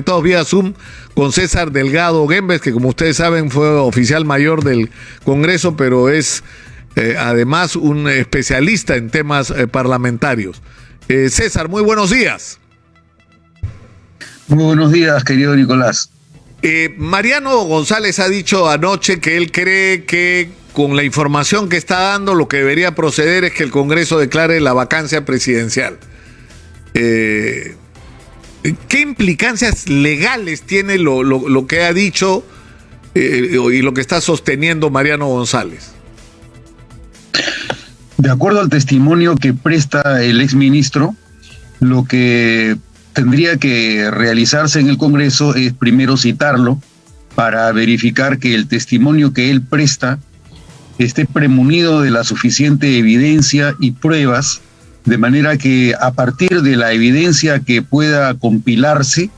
Todos vía Zoom con César Delgado Guembes, que como ustedes saben fue oficial mayor del Congreso, pero es además un especialista en temas parlamentarios. César, muy buenos días. Muy buenos días, querido Nicolás. Mariano González ha dicho anoche que él cree que con la información que está dando lo que debería proceder es que el Congreso declare la vacancia presidencial. ¿Qué implicancias legales tiene lo que ha dicho y lo que está sosteniendo Mariano González? De acuerdo al testimonio que presta el exministro, lo que tendría que realizarse en el Congreso es primero citarlo para verificar que el testimonio que él presta esté premunido de la suficiente evidencia y pruebas, de manera que a partir de la evidencia que pueda compilarse,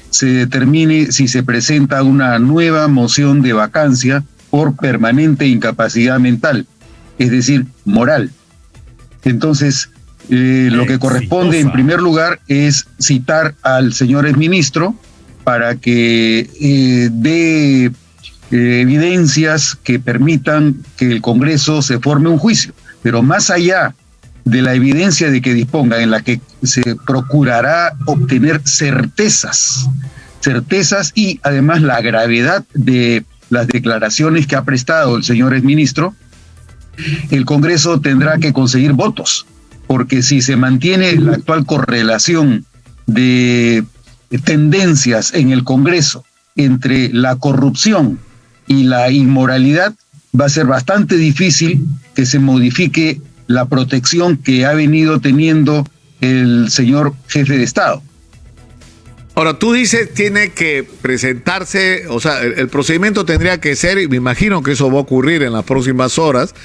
se determine si se presenta una nueva moción de vacancia por permanente incapacidad mental, es decir, moral. Entonces, lo que corresponde en primer lugar es citar al señor exministro para que dé evidencias que permitan que el Congreso se forme un juicio. Pero más allá de la evidencia de que disponga, en la que se procurará obtener certezas y además la gravedad de las declaraciones que ha prestado el señor exministro, el Congreso tendrá que conseguir votos, porque si se mantiene la actual correlación de tendencias en el Congreso entre la corrupción y la inmoralidad, va a ser bastante difícil que se modifique la protección que ha venido teniendo el señor jefe de Estado. Ahora, tú dices, tiene que presentarse, o sea, el procedimiento tendría que ser, y me imagino que eso va a ocurrir en las próximas horas,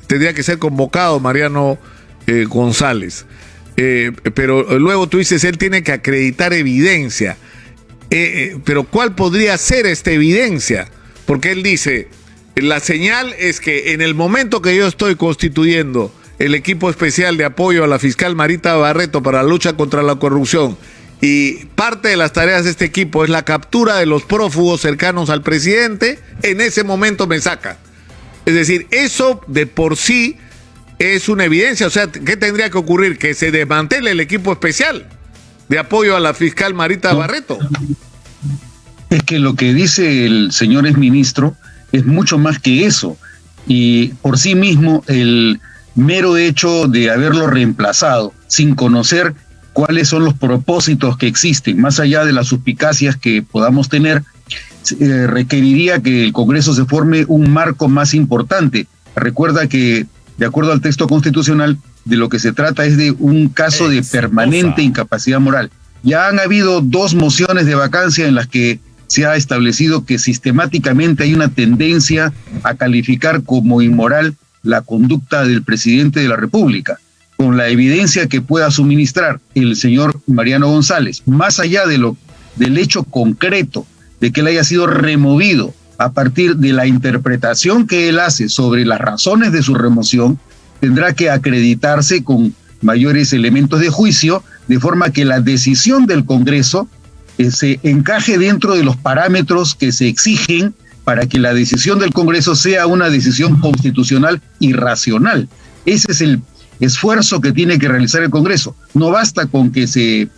tendría que ser convocado Mariano González. Pero luego tú dices, él tiene que acreditar evidencia. Pero ¿cuál podría ser esta evidencia? Porque él dice, la señal es que en el momento que yo estoy constituyendo el equipo especial de apoyo a la fiscal Marita Barreto para la lucha contra la corrupción, y parte de las tareas de este equipo es la captura de los prófugos cercanos al presidente, en ese momento me saca. Es decir, eso de por sí es una evidencia. O sea, ¿qué tendría que ocurrir? Que se desmantele el equipo especial de apoyo a la fiscal Marita Barreto. Es que lo que dice el señor exministro es mucho más que eso. Y por sí mismo el mero hecho de haberlo reemplazado sin conocer cuáles son los propósitos que existen, más allá de las suspicacias que podamos tener, requeriría que el Congreso se forme un marco más importante. Recuerda que, de acuerdo al texto constitucional, de lo que se trata es de un caso de permanente incapacidad moral. Ya han habido 2 mociones de vacancia en las que se ha establecido que sistemáticamente hay una tendencia a calificar como inmoral la conducta del presidente de la República. Con la evidencia que pueda suministrar el señor Mariano González, más allá del hecho concreto de que él haya sido removido a partir de la interpretación que él hace sobre las razones de su remoción, tendrá que acreditarse con mayores elementos de juicio, de forma que la decisión del Congreso se encaje dentro de los parámetros que se exigen para que la decisión del Congreso sea una decisión constitucional y racional. Ese es el esfuerzo que tiene que realizar el Congreso. No basta con que se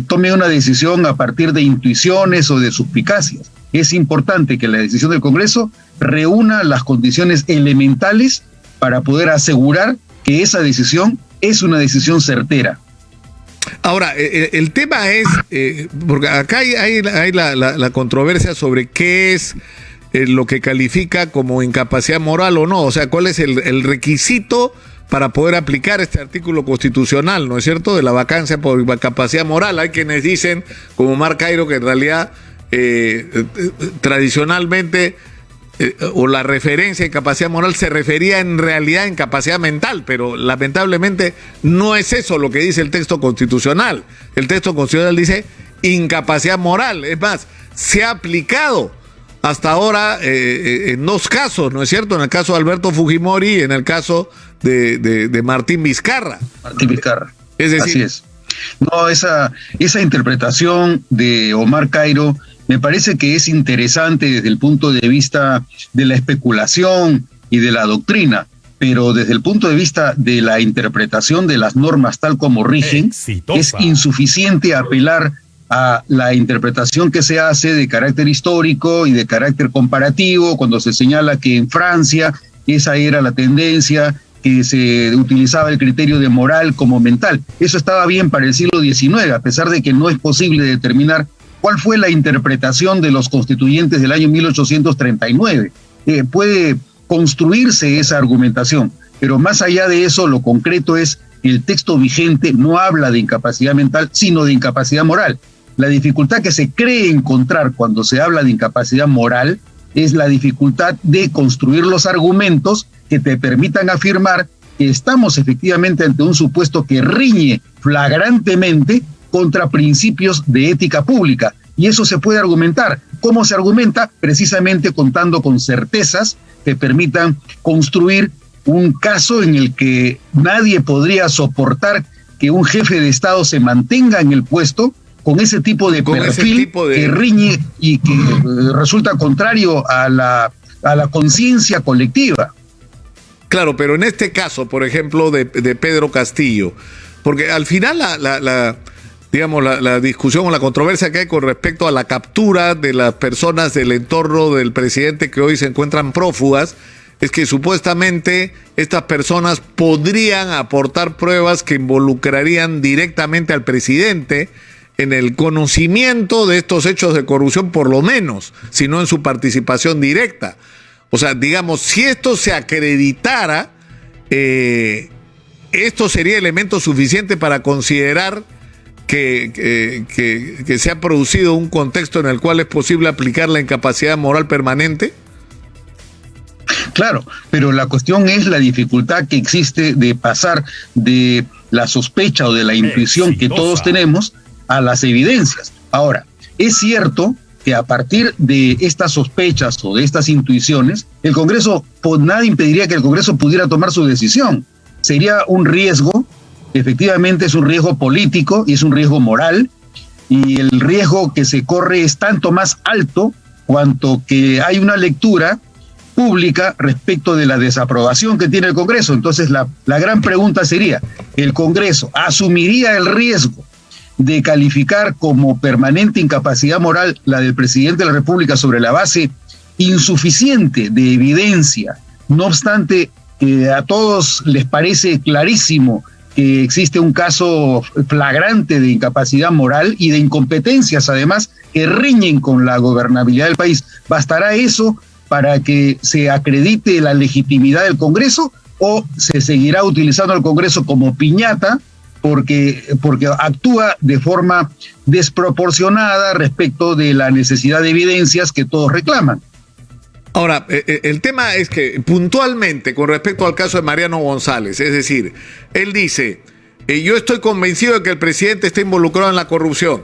tome una decisión a partir de intuiciones o de suspicacias. Es importante que la decisión del Congreso reúna las condiciones elementales para poder asegurar que esa decisión es una decisión certera. Ahora, el tema es, porque acá hay la controversia sobre qué es lo que califica como incapacidad moral o no, o sea, cuál es el requisito para poder aplicar este artículo constitucional, ¿no es cierto?, de la vacancia por incapacidad moral. Hay quienes dicen, como Marc Cairo, que en realidad tradicionalmente o la referencia a incapacidad moral se refería en realidad a incapacidad mental, pero lamentablemente no es eso lo que dice el texto constitucional. El texto constitucional dice incapacidad moral. Es más, se ha aplicado hasta ahora en 2 casos, ¿no es cierto? En el caso de Alberto Fujimori y en el caso de Martín Vizcarra. Martín Vizcarra. Es decir, así es. No, esa interpretación de Omar Cairo me parece que es interesante desde el punto de vista de la especulación y de la doctrina, pero desde el punto de vista de la interpretación de las normas tal como rigen, es insuficiente apelar a la interpretación que se hace de carácter histórico y de carácter comparativo, cuando se señala que en Francia esa era la tendencia, que se utilizaba el criterio de moral como mental. Eso estaba bien para el siglo XIX, a pesar de que no es posible determinar cuál fue la interpretación de los constituyentes del año 1839. Puede construirse esa argumentación, pero más allá de eso, lo concreto es que el texto vigente no habla de incapacidad mental, sino de incapacidad moral. La dificultad que se cree encontrar cuando se habla de incapacidad moral es la dificultad de construir los argumentos que te permitan afirmar que estamos efectivamente ante un supuesto que riñe flagrantemente contra principios de ética pública. Y eso se puede argumentar. ¿Cómo se argumenta? Precisamente contando con certezas que permitan construir un caso en el que nadie podría soportar que un jefe de Estado se mantenga en el puesto con ese tipo de perfil que riñe y que resulta contrario a la conciencia colectiva. Claro, pero en este caso, por ejemplo, de Pedro Castillo, porque al final la discusión o la controversia que hay con respecto a la captura de las personas del entorno del presidente que hoy se encuentran prófugas, es que supuestamente estas personas podrían aportar pruebas que involucrarían directamente al presidente en el conocimiento de estos hechos de corrupción, por lo menos, si no en su participación directa. O sea, digamos, si esto se acreditara, esto sería elemento suficiente para considerar que se ha producido un contexto en el cual es posible aplicar la incapacidad moral permanente. Claro, pero la cuestión es la dificultad que existe de pasar de la sospecha o de la intuición que todos tenemos a las evidencias. Ahora, es cierto que a partir de estas sospechas o de estas intuiciones, el Congreso, pues nada impediría que el Congreso pudiera tomar su decisión. Sería un riesgo, efectivamente es un riesgo político y es un riesgo moral, y el riesgo que se corre es tanto más alto cuanto que hay una lectura pública respecto de la desaprobación que tiene el Congreso. Entonces la gran pregunta sería, ¿el Congreso asumiría el riesgo de calificar como permanente incapacidad moral la del presidente de la República sobre la base insuficiente de evidencia? No obstante, a todos les parece clarísimo que existe un caso flagrante de incapacidad moral y de incompetencias, además, que riñen con la gobernabilidad del país. ¿Bastará eso para que se acredite la legitimidad del Congreso o se seguirá utilizando el Congreso como piñata porque actúa de forma desproporcionada respecto de la necesidad de evidencias que todos reclaman? Ahora, el tema es que puntualmente con respecto al caso de Mariano González, es decir, él dice, yo estoy convencido de que el presidente está involucrado en la corrupción,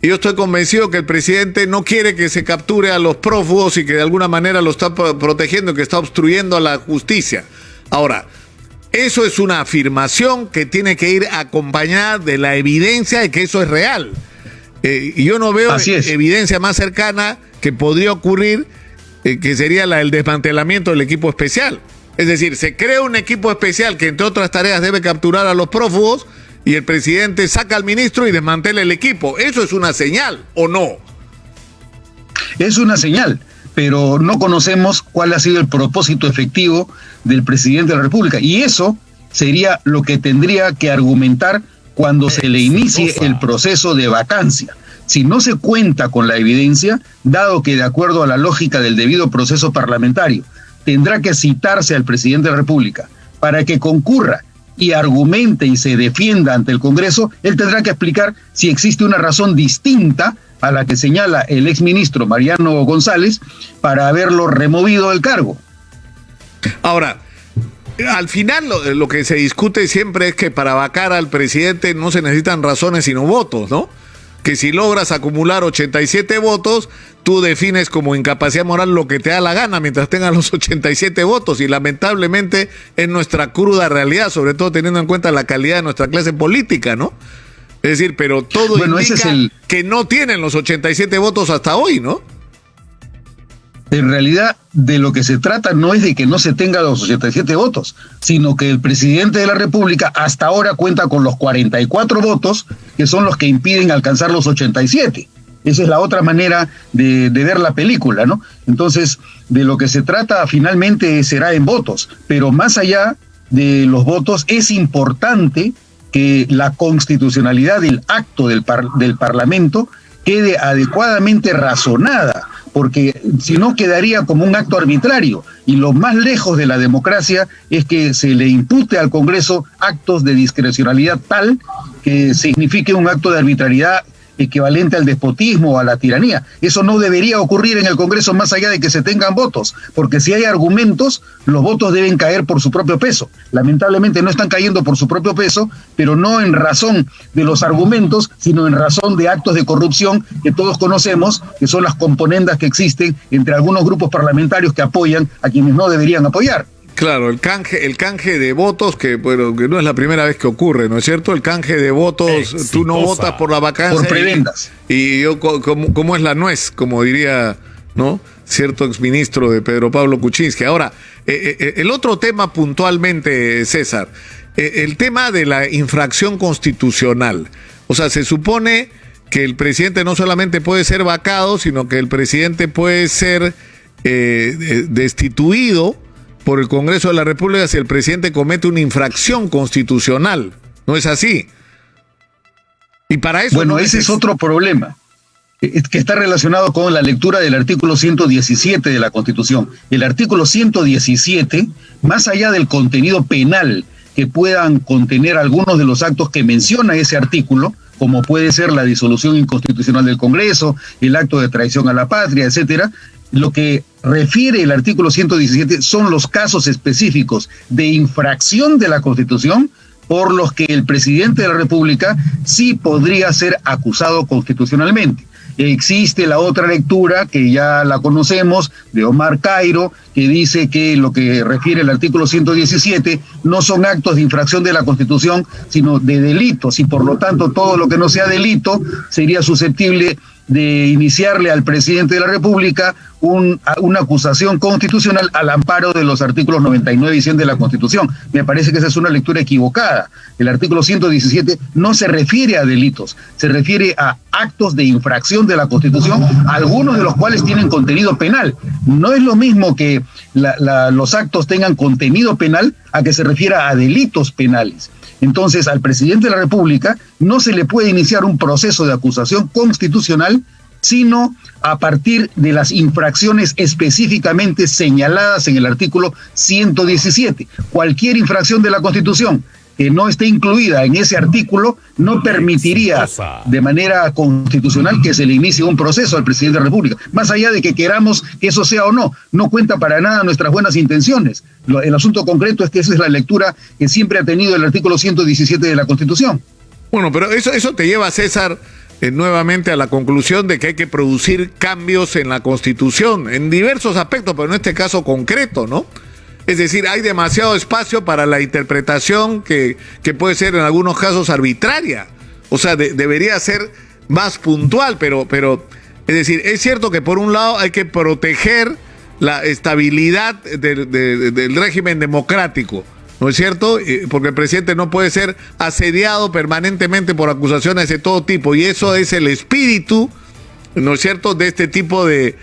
y yo estoy convencido que el presidente no quiere que se capture a los prófugos y que de alguna manera lo está protegiendo, que está obstruyendo a la justicia. Ahora, eso es una afirmación que tiene que ir acompañada de la evidencia de que eso es real. Y yo no veo evidencia más cercana que podría ocurrir, que sería la del desmantelamiento del equipo especial. Es decir, se crea un equipo especial que entre otras tareas debe capturar a los prófugos y el presidente saca al ministro y desmantela el equipo. ¿Eso es una señal o no? Es una señal, pero no conocemos cuál ha sido el propósito efectivo del presidente de la República. Y eso sería lo que tendría que argumentar cuando se le inicie el proceso de vacancia. Si no se cuenta con la evidencia, dado que de acuerdo a la lógica del debido proceso parlamentario, tendrá que citarse al presidente de la República para que concurra y argumente y se defienda ante el Congreso, él tendrá que explicar si existe una razón distinta a la que señala el exministro Mariano González para haberlo removido del cargo. Ahora, al final lo que se discute siempre es que para vacar al presidente no se necesitan razones sino votos, ¿no? Que si logras acumular 87 votos, tú defines como incapacidad moral lo que te da la gana mientras tengas los 87 votos, y lamentablemente es nuestra cruda realidad, sobre todo teniendo en cuenta la calidad de nuestra clase política, ¿no? Es decir, pero todo bueno, indica que no tienen los 87 votos hasta hoy, ¿no? En realidad, de lo que se trata no es de que no se tengan los 87 votos, sino que el presidente de la República hasta ahora cuenta con los 44 votos, que son los que impiden alcanzar los 87. Esa es la otra manera de ver la película, ¿no? Entonces, de lo que se trata finalmente será en votos, pero más allá de los votos es importante que la constitucionalidad del acto del Parlamento quede adecuadamente razonada, porque si no quedaría como un acto arbitrario, y lo más lejos de la democracia es que se le impute al Congreso actos de discrecionalidad tal que signifique un acto de arbitrariedad equivalente al despotismo o a la tiranía. Eso no debería ocurrir en el Congreso más allá de que se tengan votos, porque si hay argumentos, los votos deben caer por su propio peso. Lamentablemente no están cayendo por su propio peso, pero no en razón de los argumentos, sino en razón de actos de corrupción que todos conocemos, que son las componendas que existen entre algunos grupos parlamentarios que apoyan a quienes no deberían apoyar. Claro, el canje de votos, que bueno, que no es la primera vez que ocurre, ¿no es cierto? El canje de votos, exitosa. Tú no votas por la vacancia. Por prebendas. Y yo, como es la nuez, como diría, ¿no? Cierto exministro de Pedro Pablo Kuczynski. Ahora, el otro tema puntualmente, César, el tema de la infracción constitucional. O sea, se supone que el presidente no solamente puede ser vacado, sino que el presidente puede ser destituido por el Congreso de la República si el presidente comete una infracción constitucional. ¿No es así? Y para eso... Bueno, ese es otro problema, que está relacionado con la lectura del artículo 117 de la Constitución. El artículo 117, más allá del contenido penal que puedan contener algunos de los actos que menciona ese artículo, como puede ser la disolución inconstitucional del Congreso, el acto de traición a la patria, etcétera, lo que refiere el artículo 117 son los casos específicos de infracción de la Constitución por los que el presidente de la República sí podría ser acusado constitucionalmente. Existe la otra lectura, que ya la conocemos, de Omar Cairo, que dice que lo que refiere el artículo 117 no son actos de infracción de la Constitución, sino de delitos, y por lo tanto todo lo que no sea delito sería susceptible de iniciarle al presidente de la República una acusación constitucional al amparo de los artículos 99 y 100 de la Constitución. Me parece que esa es una lectura equivocada. El artículo 117 no se refiere a delitos, se refiere a actos de infracción de la Constitución, algunos de los cuales tienen contenido penal. No es lo mismo que los actos tengan contenido penal a que se refiera a delitos penales. Entonces, al presidente de la República no se le puede iniciar un proceso de acusación constitucional, sino a partir de las infracciones específicamente señaladas en el artículo 117. Cualquier infracción de la Constitución que no esté incluida en ese artículo no permitiría de manera constitucional que se le inicie un proceso al presidente de la República. Más allá de que queramos que eso sea o no, no cuenta para nada nuestras buenas intenciones. El asunto concreto es que esa es la lectura que siempre ha tenido el artículo 117 de la Constitución. Bueno, pero eso te lleva, César, nuevamente a la conclusión de que hay que producir cambios en la Constitución, en diversos aspectos, pero en este caso concreto, ¿no? Es decir, hay demasiado espacio para la interpretación que puede ser en algunos casos arbitraria. O sea, debería ser más puntual, pero es decir, es cierto que por un lado hay que proteger la estabilidad del régimen democrático, ¿no es cierto? Porque el presidente no puede ser asediado permanentemente por acusaciones de todo tipo, y eso es el espíritu, ¿no es cierto?, de este tipo de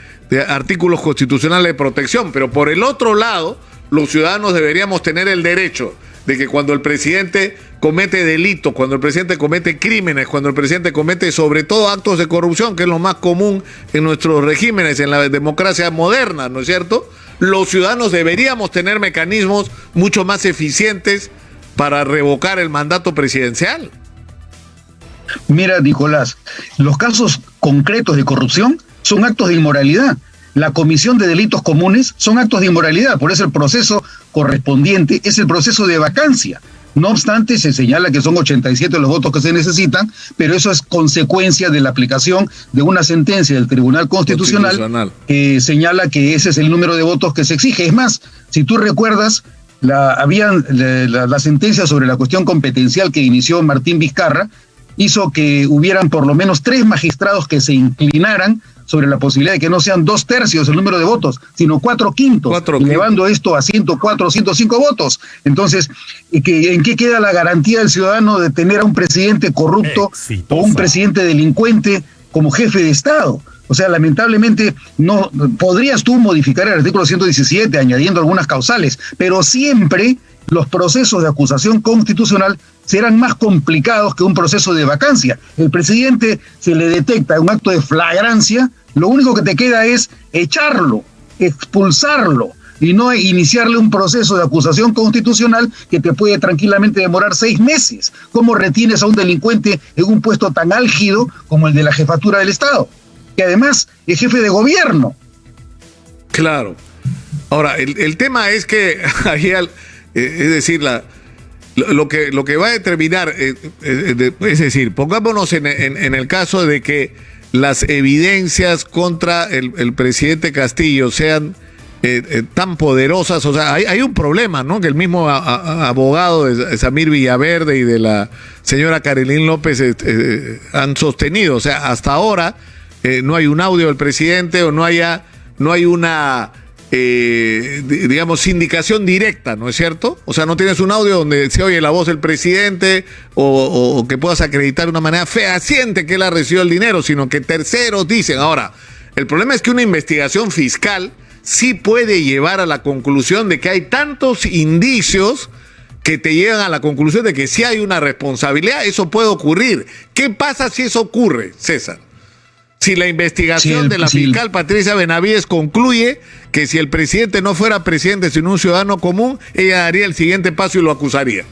artículos constitucionales de protección. Pero por el otro lado, los ciudadanos deberíamos tener el derecho de que cuando el presidente comete delitos, cuando el presidente comete crímenes, cuando el presidente comete sobre todo actos de corrupción, que es lo más común en nuestros regímenes, en la democracia moderna, ¿no es cierto?, los ciudadanos deberíamos tener mecanismos mucho más eficientes para revocar el mandato presidencial. Mira, Nicolás, los casos concretos de corrupción son actos de inmoralidad. La comisión de delitos comunes son actos de inmoralidad, por eso el proceso correspondiente es el proceso de vacancia. No obstante, se señala que son 87 los votos que se necesitan, pero eso es consecuencia de la aplicación de una sentencia del Tribunal Constitucional que señala que ese es el número de votos que se exige. Es más, si tú recuerdas, la sentencia sobre la cuestión competencial que inició Martín Vizcarra hizo que hubieran por lo menos 3 magistrados que se inclinaran sobre la posibilidad de que no sean 2/3 el número de votos, sino 4/5, elevando esto a 104 o 105 votos. Entonces, ¿en qué queda la garantía del ciudadano de tener a un presidente corrupto o un presidente delincuente como jefe de Estado? O sea, lamentablemente no podrías tú modificar el artículo 117 añadiendo algunas causales, pero siempre los procesos de acusación constitucional serán más complicados que un proceso de vacancia. El presidente se le detecta un acto de flagrancia, lo único que te queda es echarlo, expulsarlo, y no iniciarle un proceso de acusación constitucional que te puede tranquilamente demorar 6 meses. ¿Cómo retienes a un delincuente en un puesto tan álgido como el de la jefatura del Estado, que además es jefe de gobierno? Claro. Ahora, el tema es que ahí es decir, lo que va a determinar, es decir, pongámonos en el caso de que las evidencias contra el presidente Castillo sean tan poderosas, o sea, hay un problema, ¿no? Que el mismo abogado de Samir Villaverde y de la señora Carolyn López han sostenido, o sea, hasta ahora no hay un audio del presidente o no hay una digamos, indicación directa, ¿no es cierto? O sea, no tienes un audio donde se oye la voz del presidente o que puedas acreditar de una manera fehaciente que él ha recibido el dinero, sino que terceros dicen. Ahora, el problema es que una investigación fiscal sí puede llevar a la conclusión de que hay tantos indicios que te llevan a la conclusión de que sí hay una responsabilidad. Eso puede ocurrir. ¿Qué pasa si eso ocurre, César? Si la investigación de la fiscal Patricia Benavides concluye que si el presidente no fuera presidente sino un ciudadano común, ella daría el siguiente paso y lo acusaría.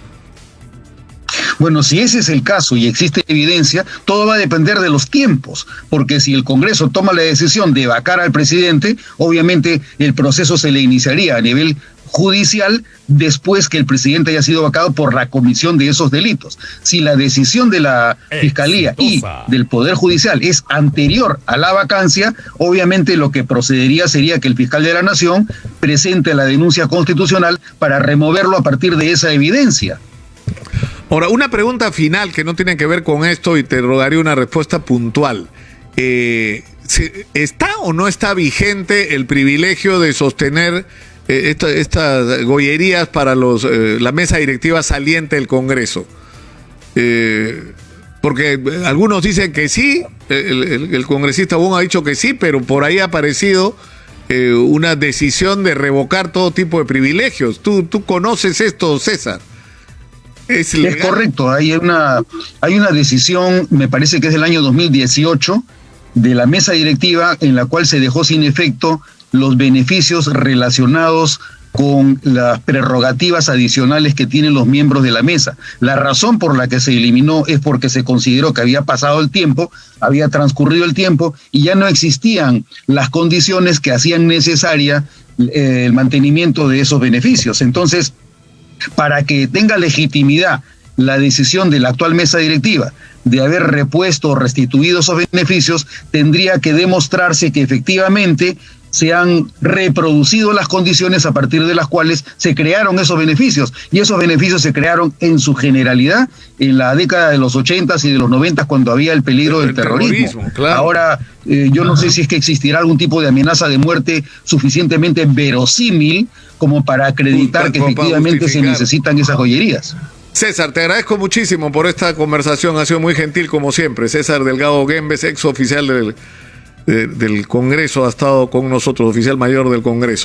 Bueno, si ese es el caso y existe evidencia, todo va a depender de los tiempos, porque si el Congreso toma la decisión de vacar al presidente, obviamente el proceso se le iniciaría a nivel judicial después que el presidente haya sido vacado por la comisión de esos delitos. Si la decisión de la Fiscalía y del Poder Judicial es anterior a la vacancia, obviamente lo que procedería sería que el fiscal de la Nación presente la denuncia constitucional para removerlo a partir de esa evidencia. Ahora, una pregunta final que no tiene que ver con esto y te rogaría una respuesta puntual. ¿Está o no está vigente el privilegio de sostener estas gollerías para la mesa directiva saliente del Congreso? Porque algunos dicen que sí, el congresista Wong ha dicho que sí, pero por ahí ha aparecido una decisión de revocar todo tipo de privilegios. ¿Tú conoces esto, César? ¿Es correcto, hay una decisión, me parece que es del año 2018, de la mesa directiva en la cual se dejó sin efecto los beneficios relacionados con las prerrogativas adicionales que tienen los miembros de la mesa. La razón por la que se eliminó es porque se consideró que había pasado el tiempo, había transcurrido el tiempo y ya no existían las condiciones que hacían necesaria el mantenimiento de esos beneficios. Entonces, para que tenga legitimidad la decisión de la actual mesa directiva de haber repuesto o restituido esos beneficios, tendría que demostrarse que efectivamente se han reproducido las condiciones a partir de las cuales se crearon esos beneficios. Y esos beneficios se crearon en su generalidad en la década de los 80s y de los 90s, cuando había el peligro del terrorismo. Claro. Ahora, yo no sé si es que existirá algún tipo de amenaza de muerte suficientemente verosímil como para acreditar que efectivamente se necesitan esas joyerías. César, te agradezco muchísimo por esta conversación, ha sido muy gentil como siempre. César Delgado Guembes, ex oficial del Congreso, ha estado con nosotros, oficial mayor del Congreso.